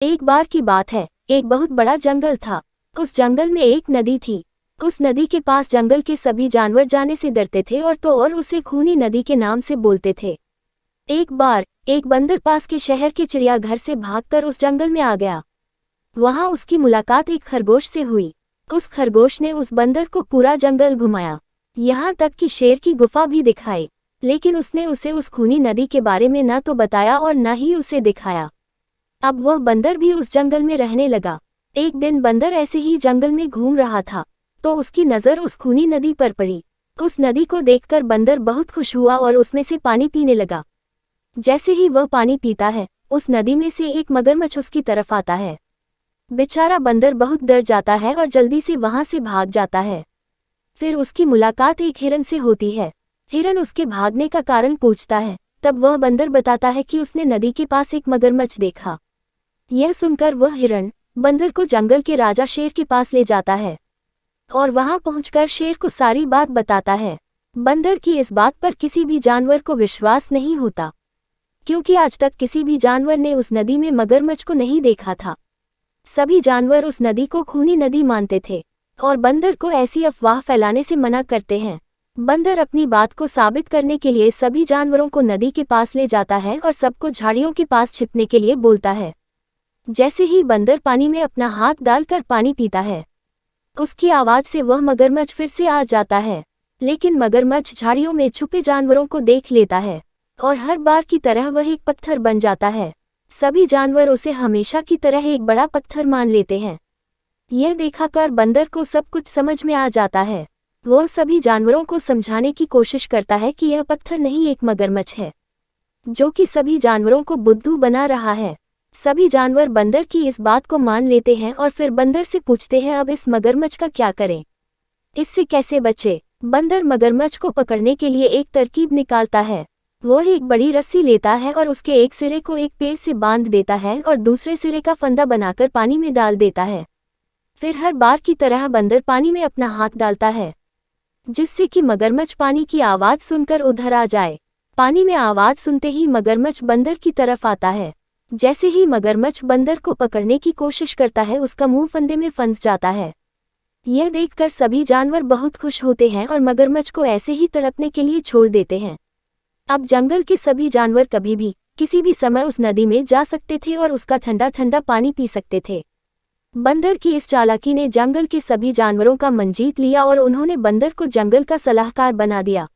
एक बार की बात है, एक बहुत बड़ा जंगल था। उस जंगल में एक नदी थी। उस नदी के पास जंगल के सभी जानवर जाने से डरते थे और उसे खूनी नदी के नाम से बोलते थे। एक बार एक बंदर पास के शहर के चिड़ियाघर से भागकर उस जंगल में आ गया। वहां उसकी मुलाकात एक खरगोश से हुई। उस खरगोश ने उस बंदर को पूरा जंगल घुमाया, यहाँ तक कि शेर की गुफा भी दिखाई, लेकिन उसने उसे उस खूनी नदी के बारे में न तो बताया और न ही उसे दिखाया। अब वह बंदर भी उस जंगल में रहने लगा। एक दिन बंदर ऐसे ही जंगल में घूम रहा था, तो उसकी नज़र उस खूनी नदी पर पड़ी। उस नदी को देखकर बंदर बहुत खुश हुआ और उसमें से पानी पीने लगा। जैसे ही वह पानी पीता है, उस नदी में से एक मगरमच्छ उसकी तरफ आता है। बेचारा बंदर बहुत डर जाता है और जल्दी से वहां से भाग जाता है। फिर उसकी मुलाकात एक हिरन से होती है। हिरन उसके भागने का कारण पूछता है। तब वह बंदर बताता है कि उसने नदी के पास एक मगरमच्छ देखा। यह सुनकर वह हिरन बंदर को जंगल के राजा शेर के पास ले जाता है और वहां पहुंचकर शेर को सारी बात बताता है। बंदर की इस बात पर किसी भी जानवर को विश्वास नहीं होता, क्योंकि आज तक किसी भी जानवर ने उस नदी में मगरमच्छ को नहीं देखा था। सभी जानवर उस नदी को खूनी नदी मानते थे और बंदर को ऐसी अफवाह फैलाने से मना करते हैं। बंदर अपनी बात को साबित करने के लिए सभी जानवरों को नदी के पास ले जाता है और सबको झाड़ियों के पास छिपने के लिए बोलता है। जैसे ही बंदर पानी में अपना हाथ डालकर पानी पीता है, उसकी आवाज से वह मगरमच्छ फिर से आ जाता है। लेकिन मगरमच्छ झाड़ियों में छुपे जानवरों को देख लेता है और हर बार की तरह वह एक पत्थर बन जाता है। सभी जानवर उसे हमेशा की तरह एक बड़ा पत्थर मान लेते हैं। यह देखकर बंदर को सब कुछ समझ में आ जाता है। वह सभी जानवरों को समझाने की कोशिश करता है कि यह पत्थर नहीं एक मगरमच्छ है, जो कि सभी जानवरों को बुद्धू बना रहा है। सभी जानवर बंदर की इस बात को मान लेते हैं और फिर बंदर से पूछते हैं, अब इस मगरमच्छ का क्या करें, इससे कैसे बचे। बंदर मगरमच्छ को पकड़ने के लिए एक तरकीब निकालता है। वह एक बड़ी रस्सी लेता है और उसके एक सिरे को एक पेड़ से बांध देता है और दूसरे सिरे का फंदा बनाकर पानी में डाल देता है। फिर हर बार की तरह बंदर पानी में अपना हाथ डालता है, जिससे कि मगरमच्छ पानी की आवाज़ सुनकर उधर आ जाए। पानी में आवाज़ सुनते ही मगरमच्छ बंदर की तरफ आता है। जैसे ही मगरमच्छ बंदर को पकड़ने की कोशिश करता है, उसका मुंह फंदे में फंस जाता है। यह देखकर सभी जानवर बहुत खुश होते हैं और मगरमच्छ को ऐसे ही तड़पने के लिए छोड़ देते हैं। अब जंगल के सभी जानवर कभी भी किसी भी समय उस नदी में जा सकते थे और उसका ठंडा ठंडा पानी पी सकते थे। बंदर की इस चालाकी ने जंगल के सभी जानवरों का मन जीत लिया और उन्होंने बंदर को जंगल का सलाहकार बना दिया।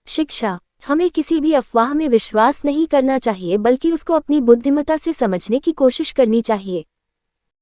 शिक्षा: हमें किसी भी अफवाह में विश्वास नहीं करना चाहिए, बल्कि उसको अपनी बुद्धिमत्ता से समझने की कोशिश करनी चाहिए।